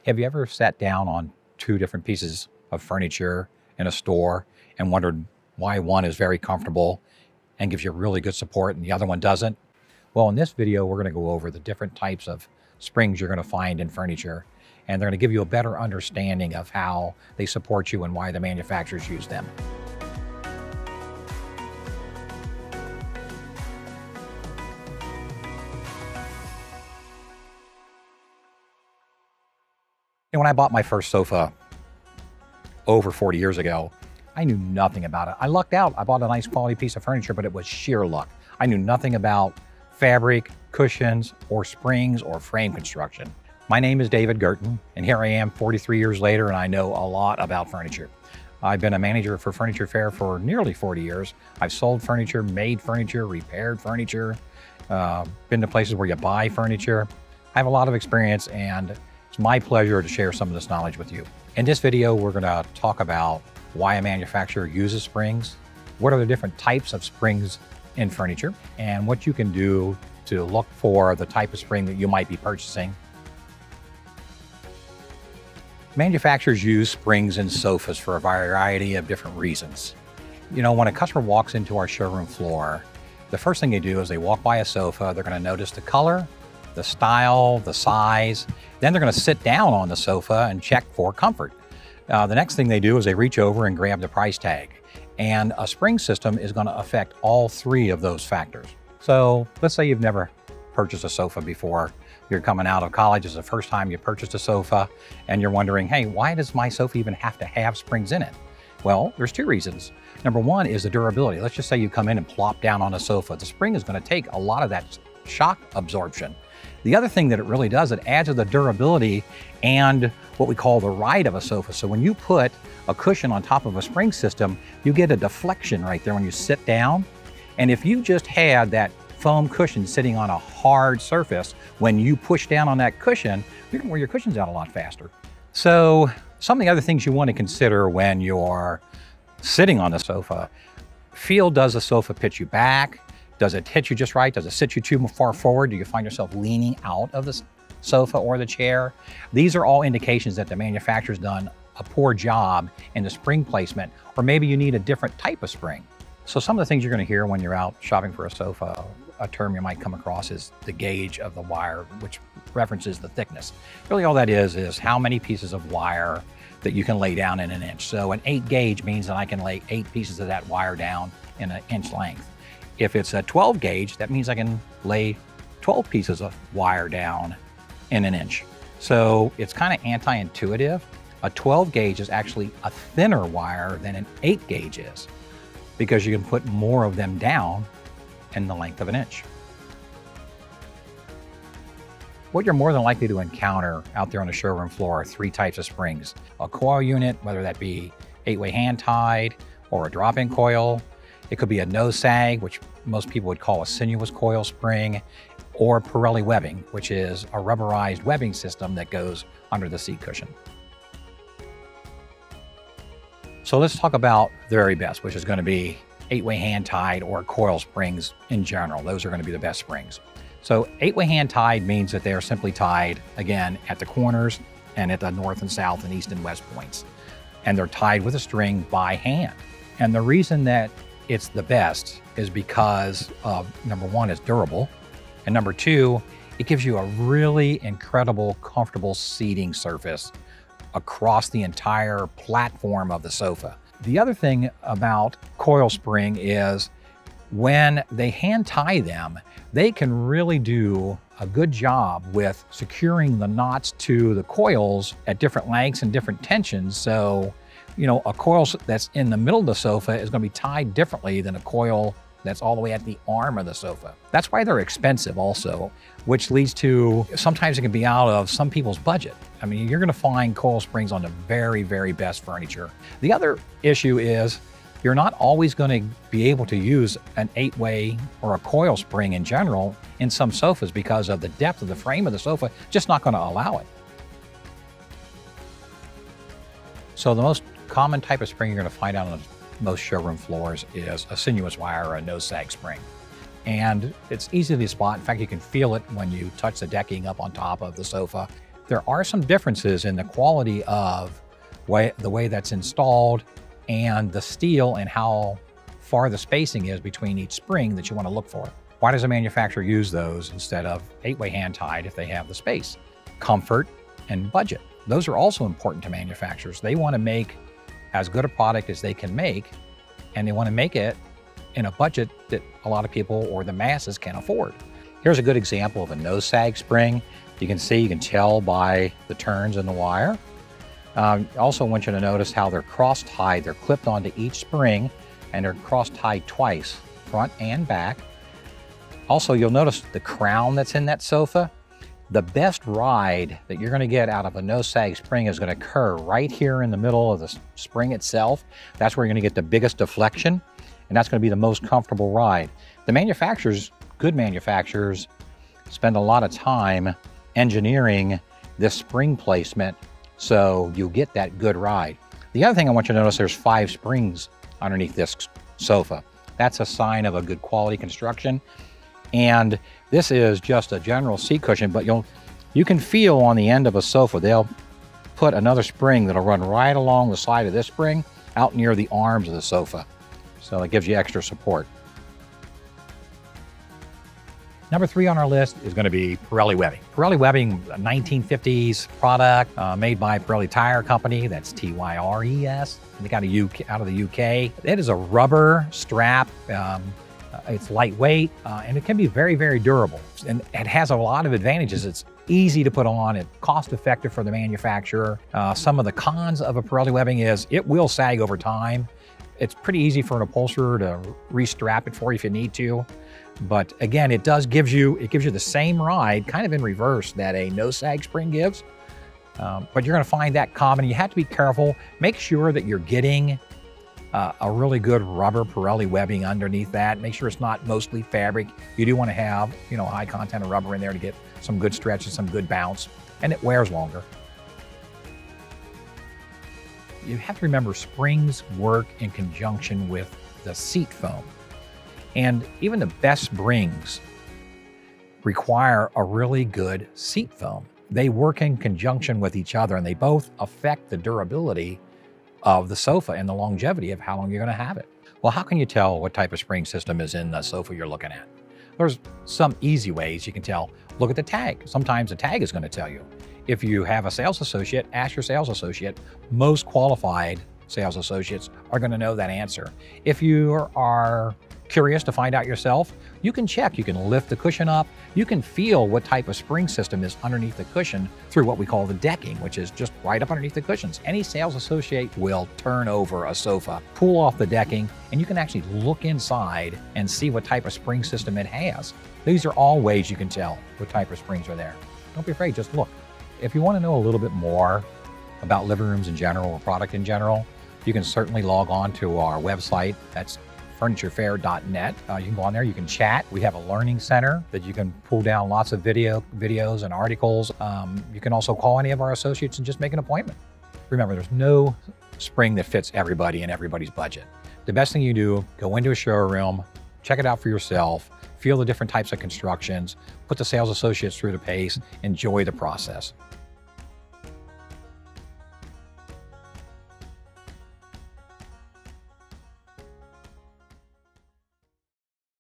Have you ever sat down on two different pieces of furniture in a store and wondered why one is very comfortable and gives you really good support and the other one doesn't? Well, in this video, we're going to go over the different types of springs you're going to find in furniture, and they're going to give you a better understanding of how they support you and why the manufacturers use them. And when I bought my first sofa over 40 years ago, I knew nothing about it. I lucked out. I bought a nice quality piece of furniture, but it was sheer luck. I knew nothing about fabric, cushions, or springs, or frame construction. My name is David Girten, and here I am 43 years later, and I know a lot about furniture. I've been a manager for Furniture Fair for nearly 40 years. I've sold furniture, made furniture, repaired furniture, been to places where you buy furniture. I have a lot of experience, and it's my pleasure to share some of this knowledge with you. In this video, we're going to talk about why a manufacturer uses springs, what are the different types of springs in furniture, and what you can do to look for the type of spring that you might be purchasing. Manufacturers use springs in sofas for a variety of different reasons. You know, when a customer walks into our showroom floor, the first thing they do is they walk by a sofa, they're going to notice the color, the style, the size. Then they're going to sit down on the sofa and check for comfort. The next thing they do is they reach over and grab the price tag. And a spring system is going to affect all three of those factors. So let's say you've never purchased a sofa before. You're coming out of college, it's the first time you purchased a sofa, and you're wondering, hey, why does my sofa even have to have springs in it? Well, there's two reasons. Number one is the durability. Let's just say you come in and plop down on a sofa. The spring is going to take a lot of that shock absorption. The other thing that it really does, it adds to the durability and what we call the ride of a sofa. So when you put a cushion on top of a spring system, you get a deflection right there when you sit down. And if you just had that foam cushion sitting on a hard surface, when you push down on that cushion, you're gonna wear your cushions out a lot faster. So some of the other things you want to consider when you're sitting on the sofa: does the sofa pitch you back? Does it hit you just right? Does it sit you too far forward? Do you find yourself leaning out of the sofa or the chair? These are all indications that the manufacturer's done a poor job in the spring placement, or maybe you need a different type of spring. So some of the things you're going to hear when you're out shopping for a sofa, a term you might come across is the gauge of the wire, which references the thickness. Really all that is how many pieces of wire that you can lay down in an inch. So an 8 gauge means that I can lay 8 pieces of that wire down in an inch length. If it's a 12 gauge, that means I can lay 12 pieces of wire down in an inch. So it's kind of anti-intuitive. A 12 gauge is actually a thinner wire than an 8 gauge is, because you can put more of them down in the length of an inch. What you're more than likely to encounter out there on the showroom floor are 3 types of springs. A coil unit, whether that be 8-way hand-tied or a drop-in coil. It could be a No Sag, which most people would call a Sinuous coil spring, or Pirelli Webbing, which is a rubberized webbing system that goes under the seat cushion. So let's talk about the very best, which is going to be 8-way hand-tied or coil springs in general. Those are going to be the best springs. So 8-way hand-tied means that they are simply tied, again, at the corners and at the north and south and east and west points. And they're tied with a string by hand. And the reason that it's the best is because number one, it's durable, and number two, it gives you a really incredible, comfortable seating surface across the entire platform of the sofa. The other thing about coil spring is when they hand tie them, they can really do a good job with securing the knots to the coils at different lengths and different tensions. So, you know, a coil that's in the middle of the sofa is going to be tied differently than a coil that's all the way at the arm of the sofa. That's why they're expensive also, which leads to sometimes it can be out of some people's budget. I mean, you're going to find coil springs on the very, very best furniture. The other issue is you're not always going to be able to use an 8-way or a coil spring in general in some sofas because of the depth of the frame of the sofa, just not going to allow it. So the most common type of spring you're going to find out on most showroom floors is a Sinuous wire or a No Sag spring. And it's easy to spot. In fact, you can feel it when you touch the decking up on top of the sofa. There are some differences in the quality of the way that's installed and the steel and how far the spacing is between each spring that you want to look for. Why does a manufacturer use those instead of 8-way hand tied if they have the space? Comfort and budget. Those are also important to manufacturers. They want to make as good a product as they can make, and they want to make it in a budget that a lot of people or the masses can afford. Here's a good example of a no sag spring. You can tell by the turns in the wire. Also want you to notice how they're cross-tied. They're clipped onto each spring and they're cross-tied twice, front and back. Also, you'll notice the crown that's in that sofa. The best ride that you're going to get out of a no sag spring is going to occur right here in the middle of the spring itself. That's where you're going to get the biggest deflection, and that's going to be the most comfortable ride. The manufacturers, good manufacturers, spend a lot of time engineering this spring placement so you'll get that good ride. The other thing I want you to notice, there's 5 springs underneath this sofa. That's a sign of a good quality construction. And this is just a general seat cushion, but you can feel on the end of a sofa, they'll put another spring that'll run right along the side of this spring out near the arms of the sofa. So it gives you extra support. Number 3 on our list is going to be Pirelli Webbing. Pirelli Webbing, a 1950s product made by Pirelli Tire Company. That's T-Y-R-E-S. They got out of the UK. It is a rubber strap. It's lightweight, and it can be very, very durable. And it has a lot of advantages. It's easy to put on, it's cost-effective for the manufacturer. Some of the cons of a Pirelli Webbing is it will sag over time. It's pretty easy for an upholsterer to restrap it for you if you need to. But again, it gives you the same ride, kind of in reverse, that a no sag spring gives. But you're going to find that common. You have to be careful. Make sure that you're getting a really good rubber Pirelli webbing underneath that. Make sure it's not mostly fabric. You do want to have, high content of rubber in there to get some good stretch and some good bounce, and it wears longer. You have to remember springs work in conjunction with the seat foam. And even the best springs require a really good seat foam. They work in conjunction with each other, and they both affect the durability of the sofa and the longevity of how long you're going to have it. Well, how can you tell what type of spring system is in the sofa you're looking at? There's some easy ways you can tell. Look at the tag. Sometimes the tag is going to tell you. If you have a sales associate, ask your sales associate. Most qualified sales associates are going to know that answer. If you are curious to find out yourself, you can check. You can lift the cushion up. You can feel what type of spring system is underneath the cushion through what we call the decking, which is just right up underneath the cushions. Any sales associate will turn over a sofa, pull off the decking, and you can actually look inside and see what type of spring system it has. These are all ways you can tell what type of springs are there. Don't be afraid, just look. If you want to know a little bit more about living rooms in general or product in general, you can certainly log on to our website. That's furniturefair.net. You can go on there, you can chat. We have a learning center that you can pull down lots of videos and articles. You can also call any of our associates and just make an appointment. Remember, there's no spring that fits everybody and everybody's budget. The best thing you do, go into a showroom, check it out for yourself, feel the different types of constructions, put the sales associates through the pace, enjoy the process.